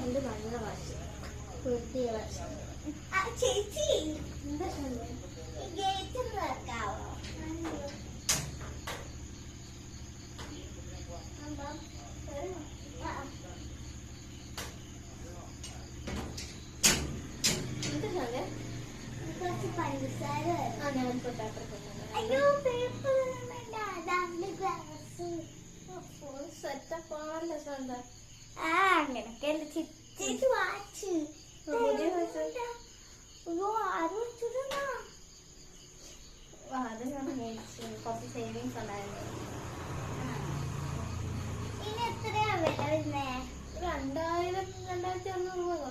ഉണ്ട് നല്ല വാശി, വൃത്തിയ വാശി. ചേച്ചി എന്താ ഗേറ്റ് വെക്കാവോ? കുറച്ച് പഞ്ചസാര. അയ്യോ പേപ്പർ സെറ്റപ്പാണല്ലോ സ്വന്ത. അങ്ങനൊക്കെയല്ല ചേച്ചി വാച്ച്. അത് ഞാൻ മേടിച്ചു, കുറച്ച് സേവിങ്സ് ഉണ്ടായിരുന്നു. ഇനി എത്രയാ വില വരുന്നേ? 2000-2100 രൂപ.